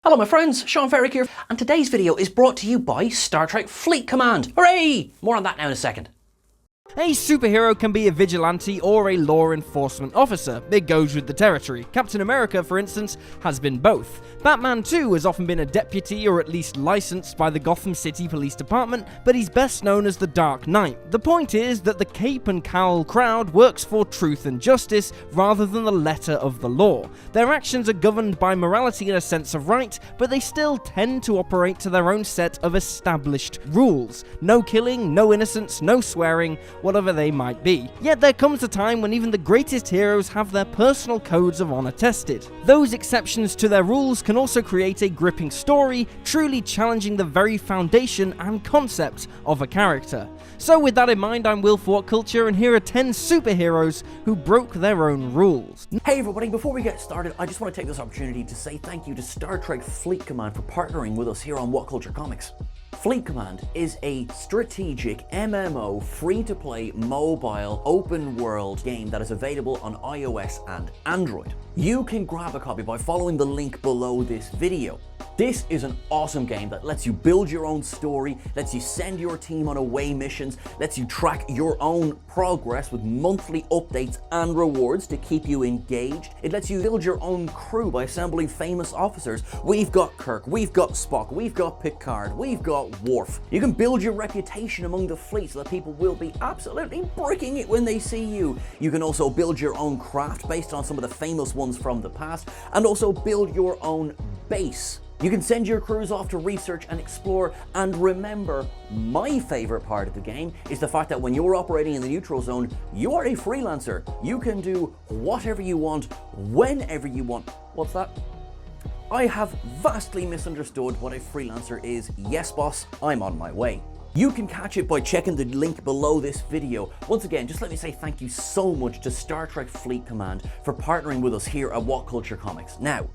Hello my friends, Sean Ferrick here, and today's video is brought to you by Star Trek Fleet Command. Hooray! More on that now in a second. A superhero can be a vigilante or a law enforcement officer. It goes with the territory. Captain America, for instance, has been both. Batman too has often been a deputy or at least licensed by the Gotham City Police Department, but he's best known as the Dark Knight. The point is that the cape and cowl crowd works for truth and justice rather than the letter of the law. Their actions are governed by morality and a sense of right, but they still tend to operate to their own set of established rules. No killing, no innocence, no swearing, whatever they might be. Yet there comes a time when even the greatest heroes have their personal codes of honor tested. Those exceptions to their rules can also create a gripping story, truly challenging the very foundation and concept of a character. So with that in mind, I'm Will for What Culture, and here are 10 superheroes who broke their own rules. Hey everybody, before we get started, I just want to take this opportunity to say thank you to Star Trek Fleet Command for partnering with us here on What Culture Comics. Fleet Command is a strategic MMO, free-to-play, mobile, open-world game that is available on iOS and Android. You can grab a copy by following the link below this video. This is an awesome game that lets you build your own story, lets you send your team on away missions, lets you track your own progress with monthly updates and rewards to keep you engaged. It lets you build your own crew by assembling famous officers. We've got Kirk, we've got Spock, we've got Picard, we've got Worf. You can build your reputation among the fleet so that people will be absolutely bricking it when they see you. You can also build your own craft based on some of the famous ones from the past, and also build your own base. You can send your crews off to research and explore, and remember, my favorite part of the game is the fact that when you're operating in the neutral zone, you are a freelancer. You can do whatever you want, whenever you want. What's that? I have vastly misunderstood what a freelancer is. Yes boss, I'm on my way. You can catch it by checking the link below this video. Once again, just let me say thank you so much to Star Trek Fleet Command for partnering with us here at What Culture Comics. Now,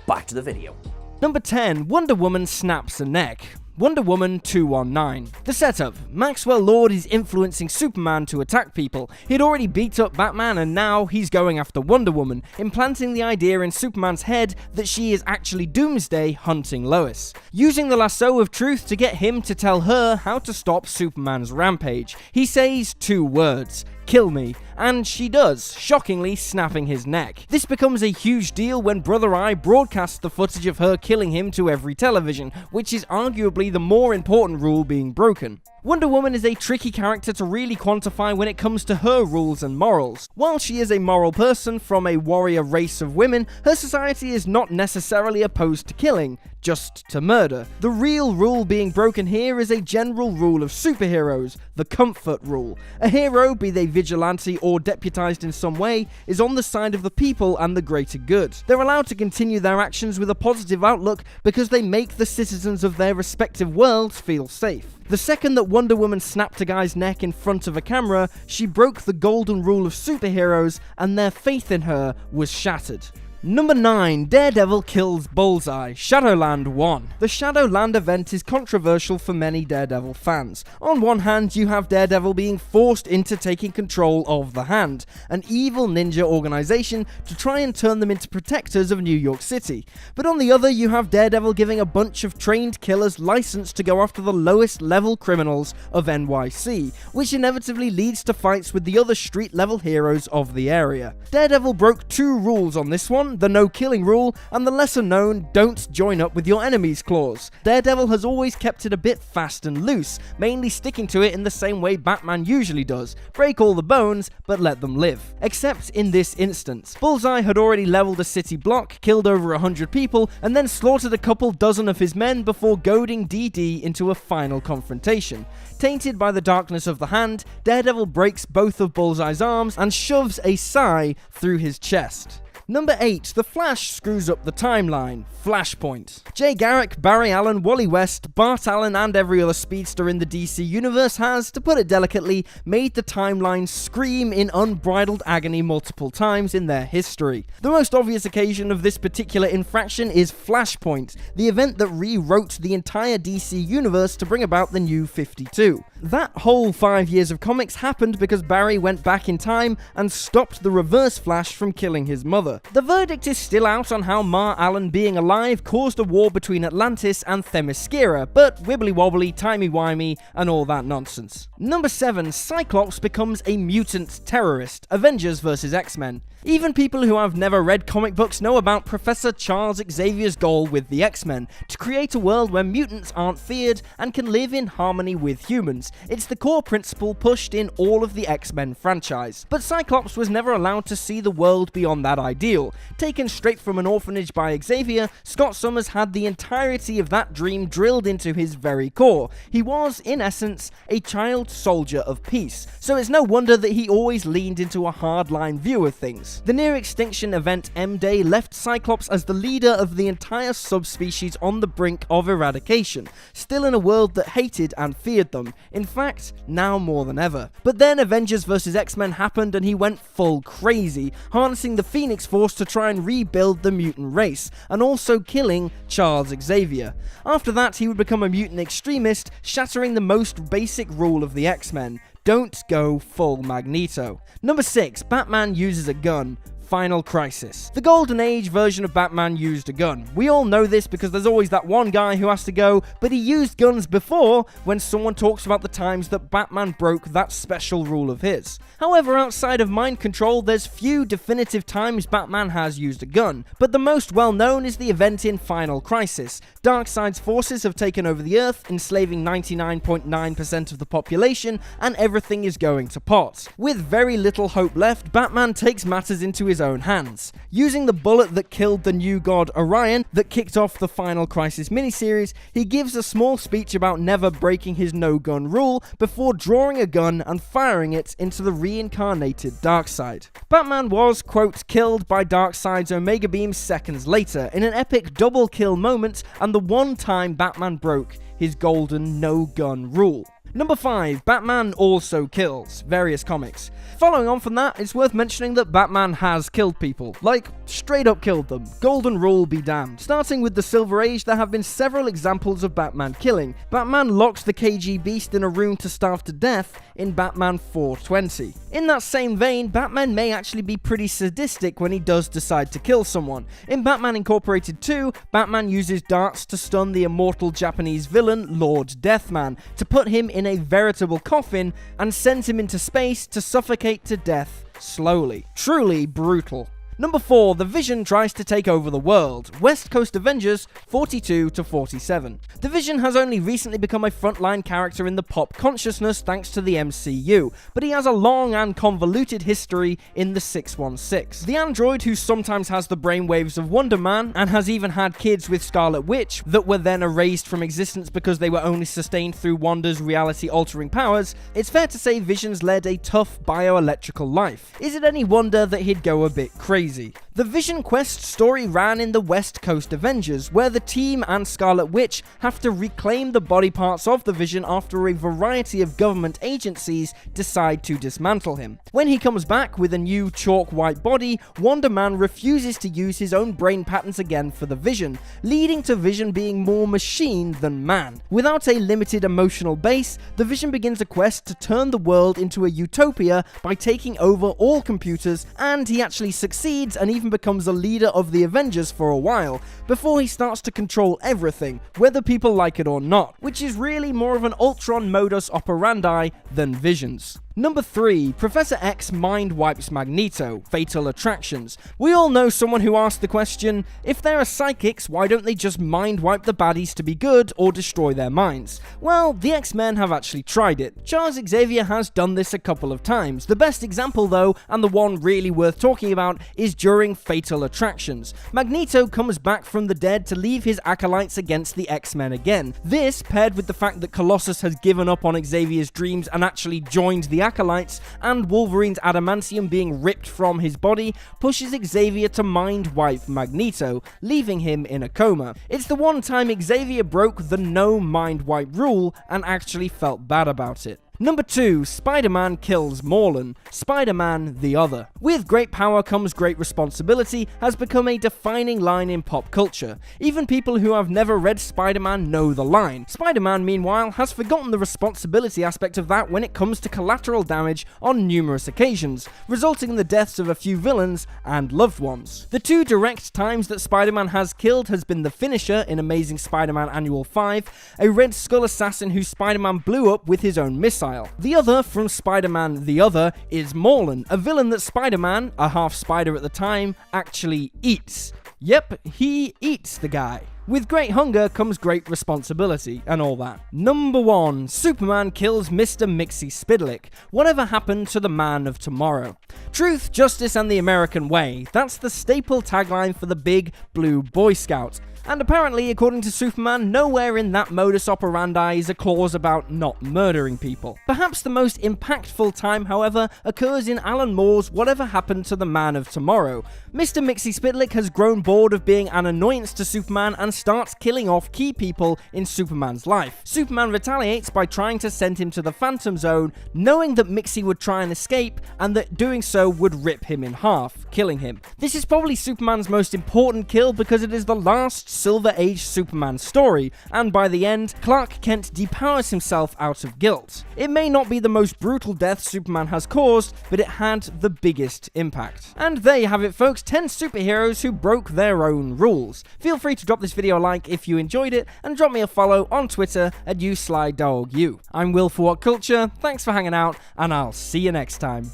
back to the video. Number 10. Wonder Woman snaps a neck. Wonder Woman 219. The setup. Maxwell Lord is influencing Superman to attack people. He'd already beat up Batman and now he's going after Wonder Woman, implanting the idea in Superman's head that she is actually Doomsday hunting Lois. Using the lasso of truth to get him to tell her how to stop Superman's rampage. He says 2 words. Kill me, and she does, shockingly snapping his neck. This becomes a huge deal when Brother Eye broadcasts the footage of her killing him to every television, which is arguably the more important rule being broken. Wonder Woman is a tricky character to really quantify when it comes to her rules and morals. While she is a moral person from a warrior race of women, her society is not necessarily opposed to killing, just to murder. The real rule being broken here is a general rule of superheroes, the comfort rule. A hero, be they vigilante or deputized in some way, is on the side of the people and the greater good. They're allowed to continue their actions with a positive outlook because they make the citizens of their respective worlds feel safe. The second that Wonder Woman snapped a guy's neck in front of a camera, she broke the golden rule of superheroes and their faith in her was shattered. Number 9. Daredevil kills Bullseye. Shadowland 1. The Shadowland event is controversial for many Daredevil fans. On one hand, you have Daredevil being forced into taking control of the Hand, an evil ninja organization to try and turn them into protectors of New York City. But on the other, you have Daredevil giving a bunch of trained killers license to go after the lowest level criminals of NYC, which inevitably leads to fights with the other street level heroes of the area. Daredevil broke 2 rules on this one. The no killing rule, and the lesser known don't join up with your enemies clause. Daredevil has always kept it a bit fast and loose, mainly sticking to it in the same way Batman usually does, break all the bones, but let them live. Except in this instance. Bullseye had already leveled a city block, killed over 100 people, and then slaughtered a couple dozen of his men before goading DD into a final confrontation. Tainted by the darkness of the Hand, Daredevil breaks both of Bullseye's arms and shoves a sigh through his chest. Number 8. The Flash screws up the timeline. Flashpoint. Jay Garrick, Barry Allen, Wally West, Bart Allen, and every other speedster in the DC universe has, to put it delicately, made the timeline scream in unbridled agony multiple times in their history. The most obvious occasion of this particular infraction is Flashpoint, the event that rewrote the entire DC universe to bring about the New 52. That whole 5 years of comics happened because Barry went back in time and stopped the Reverse Flash from killing his mother. other. The verdict is still out on how Mar Allen being alive caused a war between Atlantis and Themyscira, but wibbly wobbly, timey wimey, and all that nonsense. Number 7, Cyclops becomes a mutant terrorist. Avengers vs. X-Men. Even people who have never read comic books know about Professor Charles Xavier's goal with the X-Men, to create a world where mutants aren't feared and can live in harmony with humans. It's the core principle pushed in all of the X-Men franchise. But Cyclops was never allowed to see the world beyond that ideal. Taken straight from an orphanage by Xavier, Scott Summers had the entirety of that dream drilled into his very core. He was, in essence, a child soldier of peace, so it's no wonder that he always leaned into a hardline view of things. The near-extinction event M-Day left Cyclops as the leader of the entire subspecies on the brink of eradication, still in a world that hated and feared them. In fact, now more than ever. But then Avengers vs. X-Men happened and he went full crazy, harnessing the Phoenix Force to try and rebuild the mutant race, and also killing Charles Xavier. After that, he would become a mutant extremist, shattering the most basic rule of the X-Men: don't go full Magneto. Number 6, Batman uses a gun. Final Crisis. The Golden Age version of Batman used a gun. We all know this because there's always that one guy who has to go, but he used guns before, when someone talks about the times that Batman broke that special rule of his. However, outside of mind control, there's few definitive times Batman has used a gun, but the most well known is the event in Final Crisis. Darkseid's forces have taken over the Earth, enslaving 99.9% of the population, and everything is going to pot. With very little hope left, Batman takes matters into his own hands. Using the bullet that killed the new god Orion that kicked off the Final Crisis miniseries, he gives a small speech about never breaking his no-gun rule before drawing a gun and firing it into the reincarnated Darkseid. Batman was, quote, killed by Darkseid's Omega Beam seconds later in an epic double kill moment, and the one time Batman broke his golden no-gun rule. Number 5, Batman also kills. Various comics. Following on from that, it's worth mentioning that Batman has killed people. Like, straight up killed them. Golden rule be damned. Starting with the Silver Age, there have been several examples of Batman killing. Batman locked the KG Beast in a room to starve to death in Batman 420. In that same vein, Batman may actually be pretty sadistic when he does decide to kill someone. In Batman Incorporated 2, Batman uses darts to stun the immortal Japanese villain Lord Deathman, to put him in a veritable coffin and sends him into space to suffocate to death slowly. Truly brutal. Number 4, the Vision tries to take over the world. West Coast Avengers 42-47. The Vision has only recently become a frontline character in the pop consciousness thanks to the MCU, but he has a long and convoluted history in the 616. The android who sometimes has the brainwaves of Wonder Man and has even had kids with Scarlet Witch that were then erased from existence because they were only sustained through Wanda's reality-altering powers, it's fair to say Vision's led a tough bioelectrical life. Is it any wonder that he'd go a bit crazy? The Vision Quest story ran in the West Coast Avengers, where the team and Scarlet Witch have to reclaim the body parts of the Vision after a variety of government agencies decide to dismantle him. When he comes back with a new chalk white body, Wonder Man refuses to use his own brain patterns again for the Vision, leading to Vision being more machine than man. Without a limited emotional base, the Vision begins a quest to turn the world into a utopia by taking over all computers, and he actually succeeds and even becomes a leader of the Avengers for a while, before he starts to control everything, whether people like it or not, which is really more of an Ultron modus operandi than Vision's. Number 3, Professor X mind wipes Magneto. Fatal Attractions. We all know someone who asked the question, if there are psychics, why don't they just mind wipe the baddies to be good or destroy their minds? Well, the X-Men have actually tried it. Charles Xavier has done this a couple of times. The best example though, and the one really worth talking about, is during Fatal Attractions. Magneto comes back from the dead to leave his acolytes against the X-Men again. This, paired with the fact that Colossus has given up on Xavier's dreams and actually joined the acolytes, and Wolverine's adamantium being ripped from his body, pushes Xavier to mind wipe Magneto, leaving him in a coma. It's the one time Xavier broke the no mind wipe rule and actually felt bad about it. Number 2, Spider-Man kills MORLUN, Spider-Man the Other. With great power comes great responsibility has become a defining line in pop culture. Even people who have never read Spider-Man know the line. Spider-Man, meanwhile, has forgotten the responsibility aspect of that when it comes to collateral damage on numerous occasions, resulting in the deaths of a few villains and loved ones. The 2 direct times that Spider-Man has killed has been the finisher in Amazing Spider-Man Annual 5, a Red Skull assassin who Spider-Man blew up with his own missile. The other from Spider-Man the Other is MORLUN, a villain that Spider-Man, a half spider at the time, actually eats. Yep, he eats the guy. With great hunger comes great responsibility, and all that. Number 1, Superman kills Mr. MXYZPTLK. Whatever happened to the man of tomorrow? Truth, justice, and the American way. That's the staple tagline for the big blue Boy Scout. And apparently, according to Superman, nowhere in that modus operandi is a clause about not murdering people. Perhaps the most impactful time, however, occurs in Alan Moore's Whatever Happened to the Man of Tomorrow. Mr. MXYZPTLK has grown bored of being an annoyance to Superman and starts killing off key people in Superman's life. Superman retaliates by trying to send him to the Phantom Zone, knowing that Mixie would try and escape and that doing so would rip him in half, killing him. This is probably Superman's most important kill because it is the last Silver Age Superman story, and by the end, Clark Kent depowers himself out of guilt. It may not be the most brutal death Superman has caused, but it had the biggest impact. And there you have it, folks, 10 superheroes who broke their own rules. Feel free to drop this video a like if you enjoyed it, and drop me a follow on Twitter at YouSlyDogU. I'm Will for What Culture, thanks for hanging out, and I'll see you next time.